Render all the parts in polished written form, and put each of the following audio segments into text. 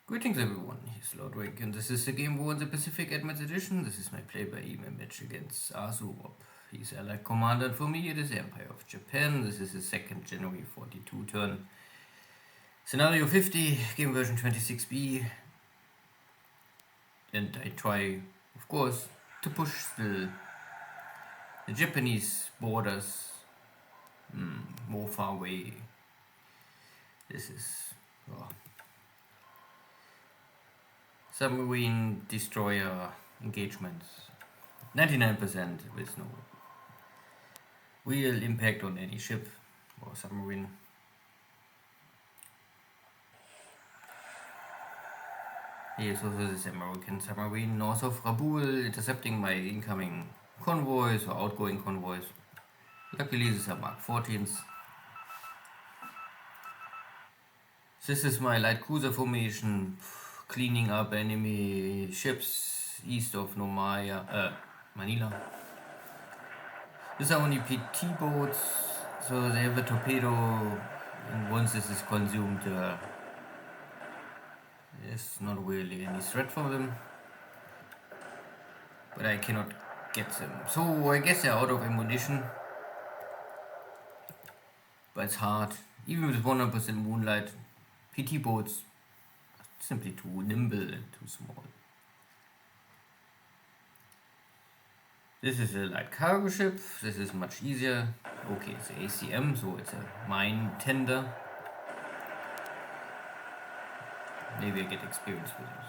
Greetings everyone, here's Lodrik, and this is the Game War in the Pacific Admins Edition. This is my play-by-email match against AsuRob. He's Allied Commander, and for me it is Empire of Japan. This is his 2nd January 42 turn. Scenario 50, game version 26B. And I try, of course, to push the Japanese borders more far away. This is... submarine destroyer engagements, 99% with no real impact on any ship or submarine. Here's also this American submarine north of Rabaul, intercepting my incoming convoys or outgoing convoys. Luckily these are Mark 14s. This is my light cruiser formation, cleaning up enemy ships east of Manila. These are only PT boats, so they have a torpedo, and once this is consumed, there's not really any threat for them. But I cannot get them. So I guess they're out of ammunition. But it's hard. Even with 100% moonlight, PT boats simply too nimble and too small. This is a light cargo ship. This is much easier. Okay, it's an ACM, so it's a mine tender. Maybe I get experience with this.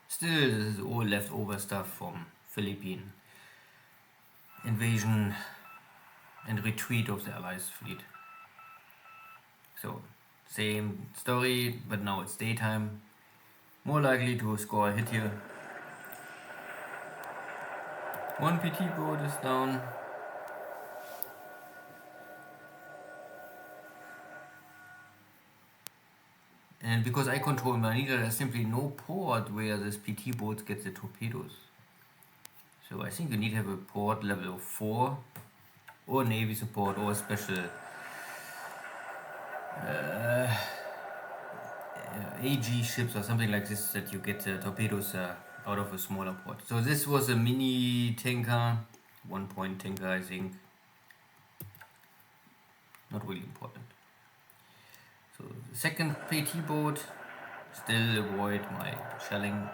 Still, this is all leftover stuff from Philippine invasion and retreat of the Allies fleet. So, same story, but now it's daytime. More likely to score a hit here. One PT boat is down. And because I control Manila, there's simply no port where this PT boat gets the torpedoes. So I think you need to have a port level of 4 or Navy support or special AG ships or something like this that you get the torpedoes out of a smaller port. So this was a mini tanker, 1-point tanker I think. Not really important. So the second PT boat, still avoid my shelling.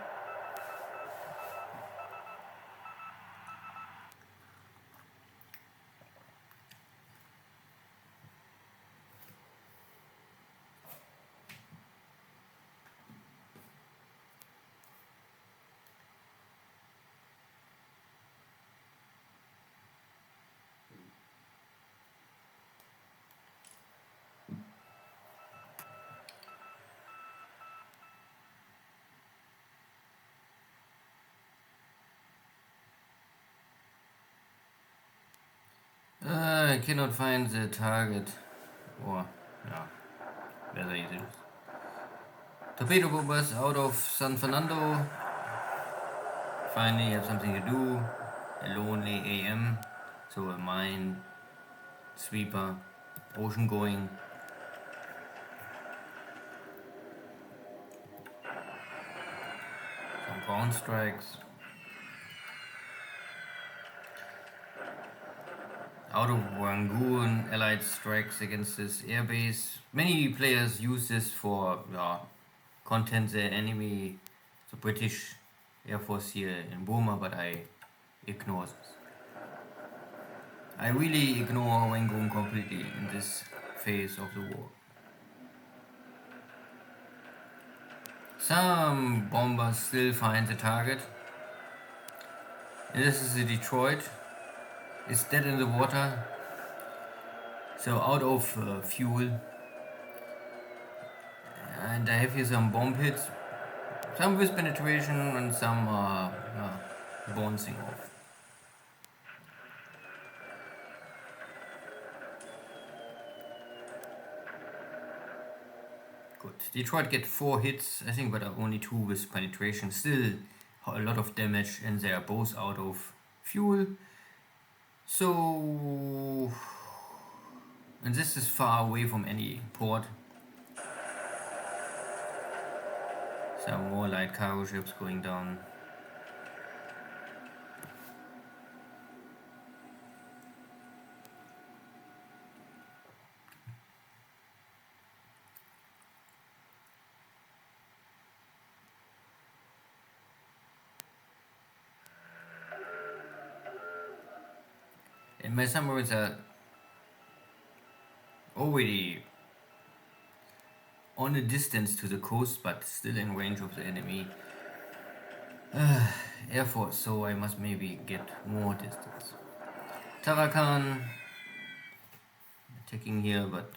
I cannot find the target, or whether it is. Torpedo bombers out of San Fernando. Finally have something to do. A lonely AM, so a mine sweeper, ocean going. Some ground strikes. Out of Rangoon, Allied strikes against this airbase. Many players use this for content the enemy, the British Air Force here in Burma, but I ignore this. I really ignore Rangoon completely in this phase of the war. Some bombers still find the target. And this is the Detroit. It's dead in the water, so out of fuel, and I have here some bomb hits, some with penetration and some bouncing off. Good. Detroit get 4 hits, I think, but only 2 with penetration. Still a lot of damage, and they are both out of fuel. So, and this is far away from any port. Some more light cargo ships going down. And my submarines are already on a distance to the coast, but still in range of the enemy Air Force, so I must maybe get more distance. Tarakan attacking here, but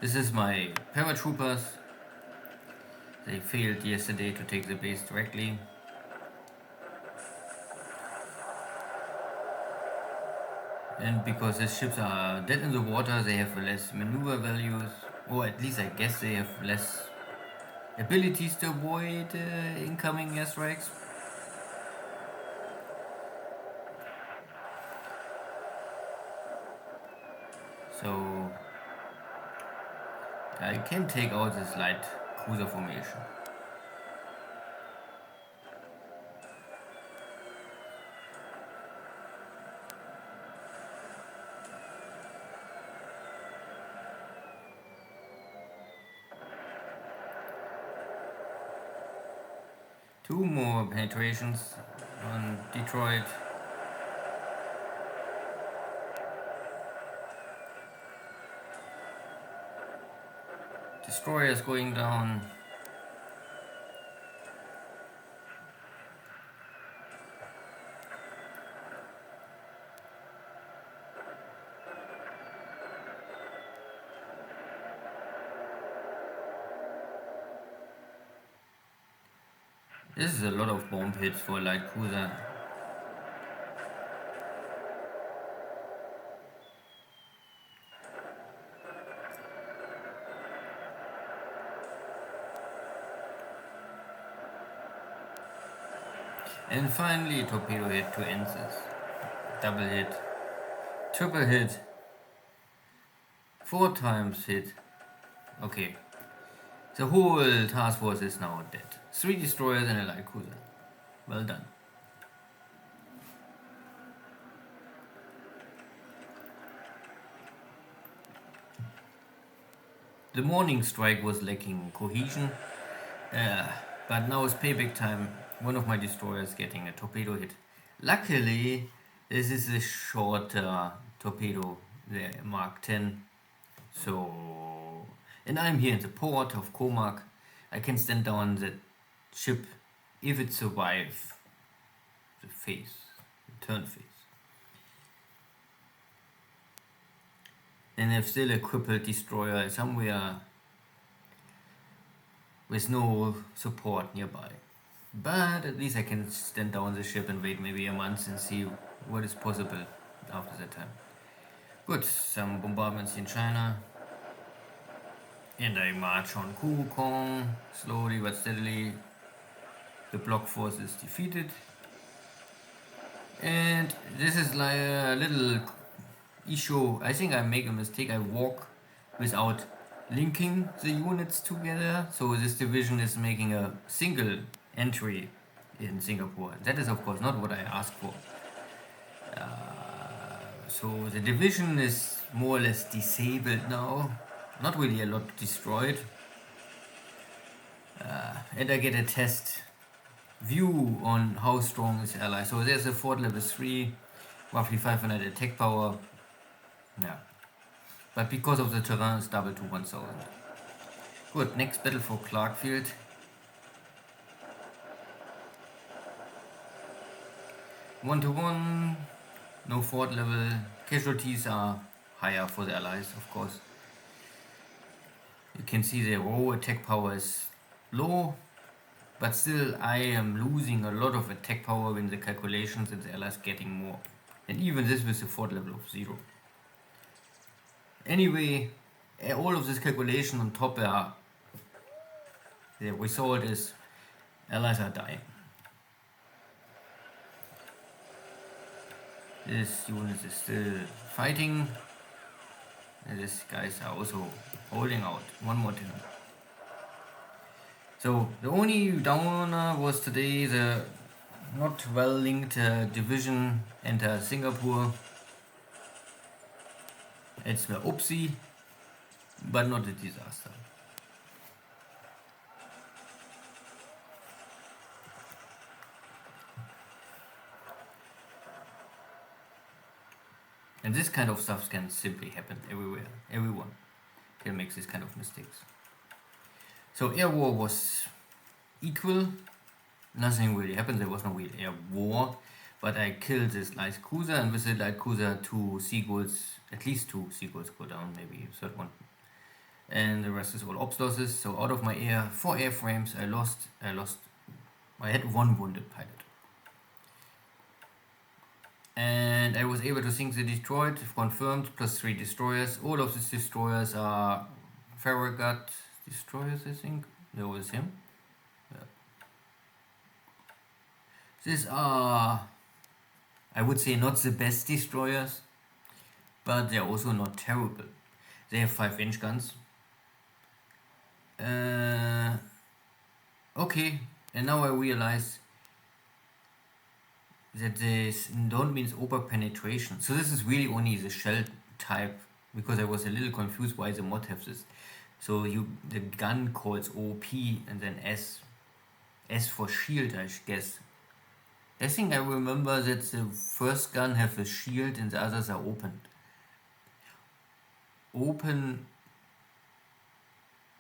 this is my paratroopers. They failed yesterday to take the base directly. And because the ships are dead in the water, they have less maneuver values, or at least I guess they have less abilities to avoid incoming airstrikes. So I can take out this light cruiser formation. Two more penetrations on Detroit. Destroyers going down. This is a lot of bomb hits for a light cruiser. And finally a torpedo hit to end this. Double hit, triple hit, 4 times hit. Okay, the whole task force is now dead. 3 destroyers and a light cruiser. Well done. The morning strike was lacking cohesion, but now it's payback time. One of my destroyers getting a torpedo hit. Luckily, this is a shorter torpedo, the Mark 10. So, and I'm here in the port of Comac. I can stand down the ship if it survives the phase, the turn phase. And have still a crippled destroyer somewhere with no support nearby. But at least I can stand down the ship and wait maybe a month and see what is possible after that time. Good, some bombardments in China. And I march on Kong, slowly but steadily. The block force is defeated. And this is like a little issue. I think I make a mistake. I walk without linking the units together. So this division is making a single entry in Singapore. That is of course not what I asked for. So the division is more or less disabled now. Not really a lot destroyed. And I get a test view on how strong is ally. So there's a fort level 3, roughly 500 attack power. Yeah. But because of the terrain, it's double to 1000. Good, next battle for Clarkfield. One to one, no fort level. Casualties are higher for the allies, of course. You can see the raw attack power is low, but still I am losing a lot of attack power in the calculations and the allies getting more. And even this with a fort level of 0. Anyway, all of this calculation on top, the result is allies are dying. This unit is still fighting. And these guys are also holding out one more turn. So the only downer was today the not well linked division enter Singapore. It's the oopsie, but not a disaster. And this kind of stuff can simply happen everywhere. Everyone can make this kind of mistakes. So air war was equal. Nothing really happened. There was no real air war. But I killed this light cruiser, and with the light cruiser, 2 seagulls, at least 2 seagulls go down, maybe a third one. And the rest is all ops losses. So out of my 4 airframes, I had 1 wounded pilot. And I was able to sink the destroyed, confirmed, plus 3 destroyers. All of these destroyers are Farragut destroyers, I think. There was him. Yeah. These are, I would say, not the best destroyers, but they're also not terrible. They have 5-inch guns. Okay, and now I realize that this don't means over penetration. So this is really only the shell type, because I was a little confused why the mod have this. So the gun calls OP and then S for shield, I guess. I think I remember that the first gun have a shield and the others are open. Open.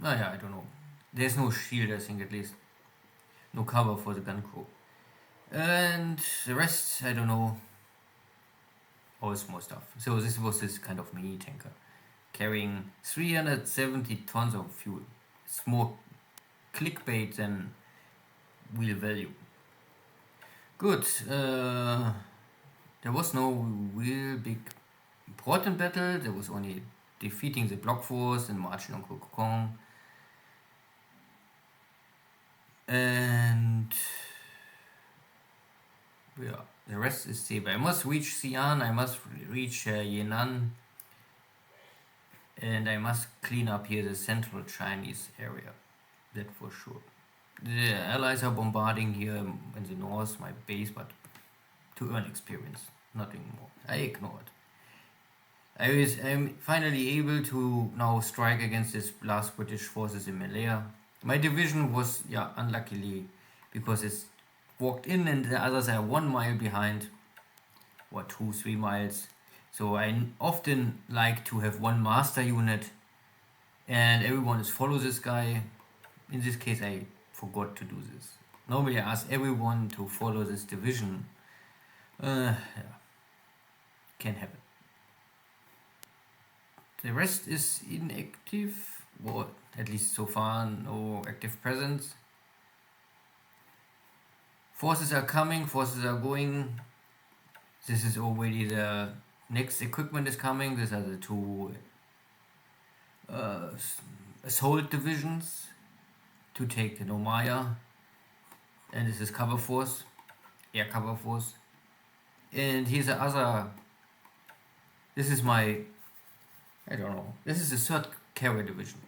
Yeah, I don't know. There's no shield, I think, at least. No cover for the gun crew. And the rest, I don't know. All small stuff. So this was this kind of mini tanker, carrying 370 tons of fuel. It's more clickbait than real value. Good. There was no real big important battle. There was only defeating the block force and marching on Kokong. And yeah, the rest is stable. I must reach Xi'an, I must reach Yan'an, and I must clean up here the central Chinese area. That for sure. The allies are bombarding here in the north, my base, but to earn experience, nothing more. I ignored. I'm finally able to now strike against this last British forces in Malaya. My division was, unluckily, because it's walked in and the others are 1 mile behind, or 2-3 miles. So I often like to have 1 master unit and everyone is follow this guy. In this case I forgot to do this. Normally I ask everyone to follow this division. Can happen. The rest is inactive, or at least so far no active presence. Forces are coming, forces are going. This is already the next equipment is coming. These are the 2 assault divisions to take the Nomaya. And this is cover force, air cover force. And here's the other. This is my, I don't know. This is the 3rd carrier division.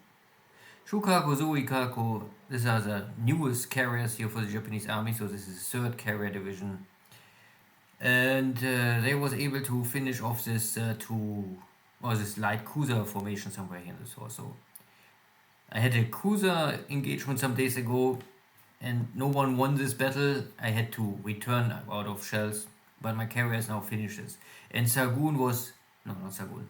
Shukaku, Zuikaku, these are the newest carriers here for the Japanese army, so this is the 3rd carrier division. And they was able to finish off this this light cruiser formation somewhere here in the source. So I had a cruiser engagement some days ago, and no one won this battle. I had to return out of shells, but my carriers now finishes. And Xargun was, no, not Xargun.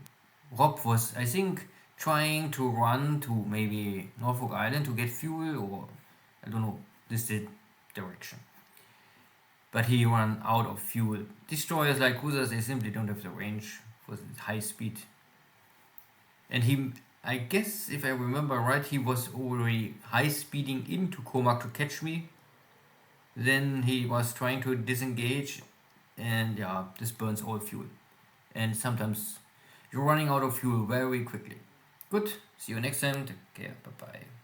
Rob was, I think, trying to run to maybe Norfolk Island to get fuel, or I don't know, this is the direction. But he ran out of fuel. Destroyers like cruisers, they simply don't have the range for high speed. And I guess if I remember right, he was already high speeding into Comac to catch me. Then he was trying to disengage, and this burns all fuel. And sometimes you're running out of fuel very quickly. Good, see you next time, take care, bye bye.